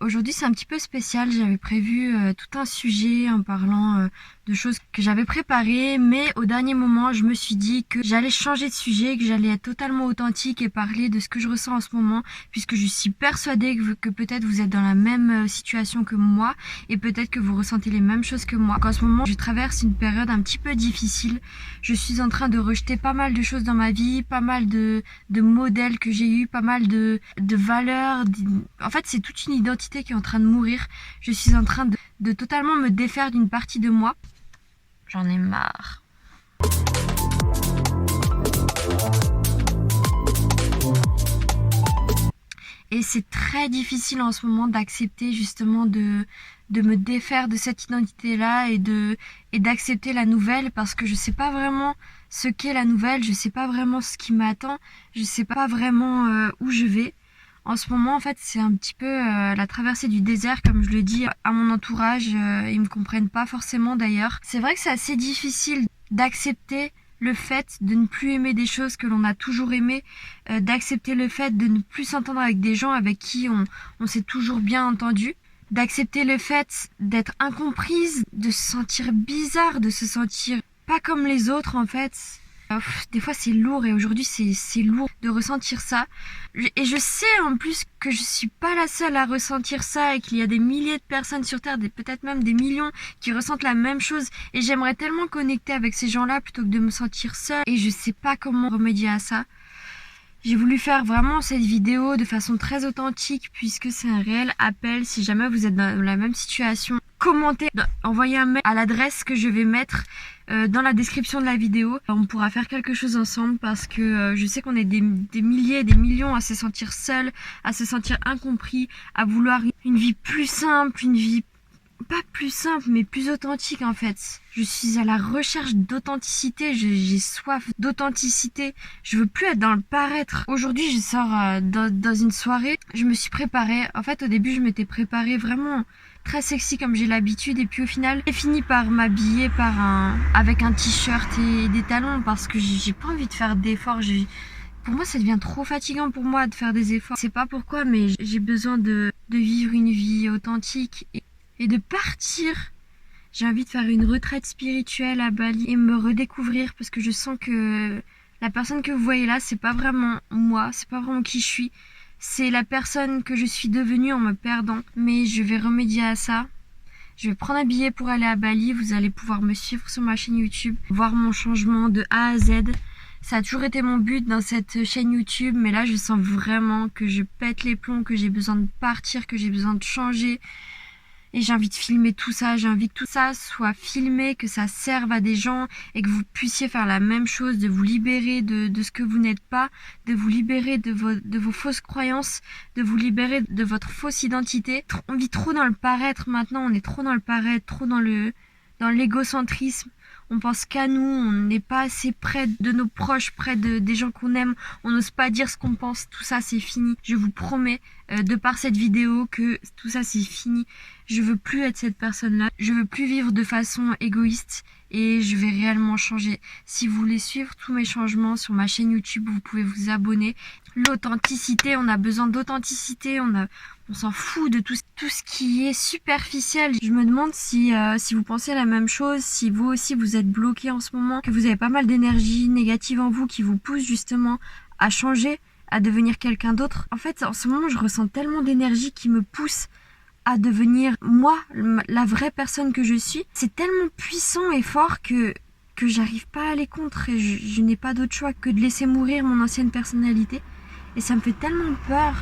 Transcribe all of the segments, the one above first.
Aujourd'hui c'est un petit peu spécial, j'avais prévu tout un sujet en parlant de choses que j'avais préparées, mais au dernier moment je me suis dit que j'allais changer de sujet, que j'allais être totalement authentique et parler de ce que je ressens en ce moment, puisque je suis persuadée que peut-être vous êtes dans la même situation que moi et peut-être que vous ressentez les mêmes choses que moi. En ce moment je traverse une période un petit peu difficile, je suis en train de rejeter pas mal de choses dans ma vie, pas mal de modèles que j'ai eu, pas mal de valeurs, en fait c'est toute une identité qui est en train de mourir. Je suis en train de totalement me défaire d'une partie de moi. J'en ai marre. Et c'est très difficile en ce moment d'accepter justement de me défaire de cette identité-là et d'accepter la nouvelle, parce que je sais pas vraiment ce qu'est la nouvelle, je sais pas vraiment ce qui m'attend, je sais pas vraiment où je vais. En ce moment, en fait, c'est un petit peu la traversée du désert, comme je le dis à mon entourage. Ils me comprennent pas forcément d'ailleurs. C'est vrai que c'est assez difficile d'accepter le fait de ne plus aimer des choses que l'on a toujours aimées, d'accepter le fait de ne plus s'entendre avec des gens avec qui on s'est toujours bien entendu, d'accepter le fait d'être incomprise, de se sentir bizarre, de se sentir pas comme les autres en fait. Des fois c'est lourd, et aujourd'hui c'est lourd de ressentir ça. Et je sais en plus que je suis pas la seule à ressentir ça et qu'il y a des milliers de personnes sur Terre, peut-être même des millions, qui ressentent la même chose. Et j'aimerais tellement connecter avec ces gens-là plutôt que de me sentir seule. Et je sais pas comment remédier à ça. J'ai voulu faire vraiment cette vidéo de façon très authentique, puisque c'est un réel appel. Si jamais vous êtes dans la même situation, commentez, envoyez un mail à l'adresse que je vais mettre dans la description de la vidéo. On pourra faire quelque chose ensemble, parce que je sais qu'on est des milliers, des millions à se sentir seuls, à se sentir incompris, à vouloir une vie plus simple, une vie pas plus simple mais plus authentique en fait. Je suis à la recherche d'authenticité, j'ai soif d'authenticité, je veux plus être dans le paraître. Aujourd'hui je sors dans une soirée, je me suis préparée, en fait au début je m'étais préparée vraiment très sexy comme j'ai l'habitude, et puis au final j'ai fini par m'habiller avec un t-shirt et des talons, parce que j'ai pas envie de faire d'efforts. Pour moi ça devient trop fatigant pour moi de faire des efforts, je sais pas pourquoi, mais j'ai besoin de vivre une vie authentique et de partir. J'ai envie de faire une retraite spirituelle à Bali et me redécouvrir, parce que je sens que la personne que vous voyez là, c'est pas vraiment moi, c'est pas vraiment qui je suis. C'est la personne que je suis devenue en me perdant. Mais je vais remédier à ça. Je vais prendre un billet pour aller à Bali. Vous allez pouvoir me suivre sur ma chaîne YouTube, voir mon changement de A à Z. Ça a toujours été mon but dans cette chaîne YouTube, mais là je sens vraiment que je pète les plombs, que j'ai besoin de partir, que j'ai besoin de changer. Et j'ai envie de filmer tout ça, j'ai envie que tout ça soit filmé, que ça serve à des gens et que vous puissiez faire la même chose, de vous libérer de ce que vous n'êtes pas, de vous libérer de vos fausses croyances, de vous libérer de votre fausse identité. On vit trop dans le paraître maintenant, on est trop dans le paraître, trop dans l'égocentrisme. On pense qu'à nous, on n'est pas assez près de nos proches, près des gens qu'on aime, on n'ose pas dire ce qu'on pense. Tout ça c'est fini, je vous promets de par cette vidéo que tout ça c'est fini. Je veux plus être cette personne-là, je veux plus vivre de façon égoïste et je vais réellement changer. Si vous voulez suivre tous mes changements sur ma chaîne YouTube, vous pouvez vous abonner. L'authenticité, on a besoin d'authenticité, on s'en fout de tout ce qui est superficiel. Je me demande si vous pensez la même chose, si vous aussi vous êtes bloqué en ce moment, que vous avez pas mal d'énergie négative en vous qui vous pousse justement à changer, à devenir quelqu'un d'autre. En fait, en ce moment, je ressens tellement d'énergie qui me pousse à devenir moi, la vraie personne que je suis. C'est tellement puissant et fort que j'arrive pas à aller contre, et je n'ai pas d'autre choix que de laisser mourir mon ancienne personnalité. Et ça me fait tellement peur,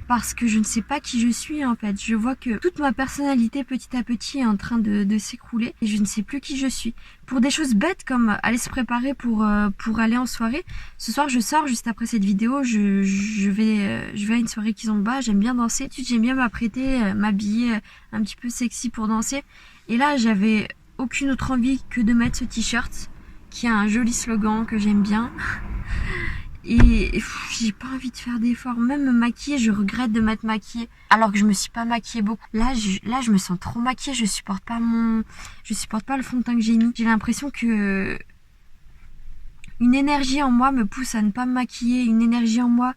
parce que je ne sais pas qui je suis en fait. Je vois que toute ma personnalité petit à petit est en train de s'écrouler et je ne sais plus qui je suis. Pour des choses bêtes comme aller se préparer pour aller en soirée. Ce soir je sors juste après cette vidéo, je vais à une soirée Kizomba, j'aime bien danser. J'aime bien m'apprêter, m'habiller un petit peu sexy pour danser. Et là j'avais aucune autre envie que de mettre ce t-shirt qui a un joli slogan que j'aime bien. Et j'ai pas envie de faire d'efforts. Même me maquiller, je regrette de m'être maquillée alors que je me suis pas maquillée beaucoup. Là je me sens trop maquillée, je supporte pas le fond de teint que j'ai mis. J'ai l'impression que une énergie en moi me pousse à ne pas me maquiller, une énergie en moi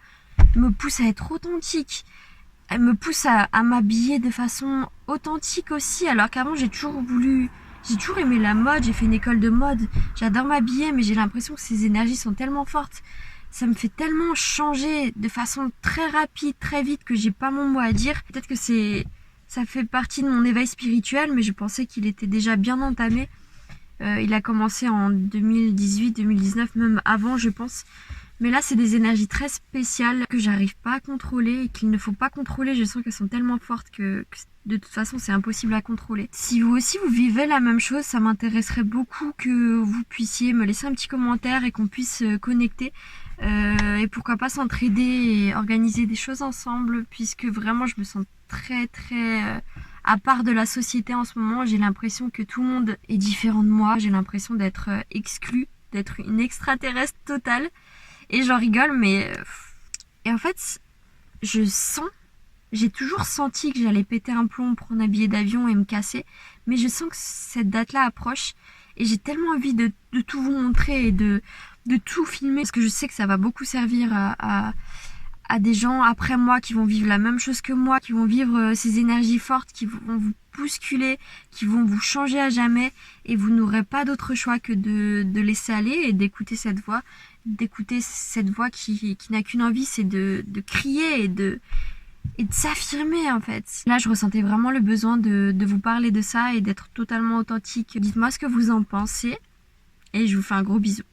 me pousse à être authentique, elle me pousse à m'habiller de façon authentique aussi, alors qu'avant j'ai toujours aimé la mode, j'ai fait une école de mode, j'adore m'habiller, mais j'ai l'impression que ces énergies sont tellement fortes, ça me fait tellement changer de façon très rapide, très vite, que j'ai pas mon mot à dire. Peut-être que ça fait partie de mon éveil spirituel, mais je pensais qu'il était déjà bien entamé. Il a commencé en 2018, 2019, même avant je pense. Mais là, c'est des énergies très spéciales que j'arrive pas à contrôler et qu'il ne faut pas contrôler. Je sens qu'elles sont tellement fortes que de toute façon, c'est impossible à contrôler. Si vous aussi, vous vivez la même chose, ça m'intéresserait beaucoup que vous puissiez me laisser un petit commentaire et qu'on puisse connecter. Et pourquoi pas s'entraider et organiser des choses ensemble, puisque vraiment, je me sens très, très à part de la société en ce moment. J'ai l'impression que tout le monde est différent de moi. J'ai l'impression d'être exclue, d'être une extraterrestre totale. Et j'en rigole, mais... Et en fait, j'ai toujours senti que j'allais péter un plomb, prendre un billet d'avion et me casser. Mais je sens que cette date-là approche. Et j'ai tellement envie de tout vous montrer et de tout filmer. Parce que je sais que ça va beaucoup servir à des gens après moi qui vont vivre la même chose que moi, qui vont vivre ces énergies fortes, qui vont vous bousculer, qui vont vous changer à jamais. Et vous n'aurez pas d'autre choix que de laisser aller et d'écouter cette voix. D'écouter cette voix qui n'a qu'une envie, c'est de crier et de s'affirmer en fait. Là, je ressentais vraiment le besoin de vous parler de ça et d'être totalement authentique. Dites-moi ce que vous en pensez et je vous fais un gros bisou.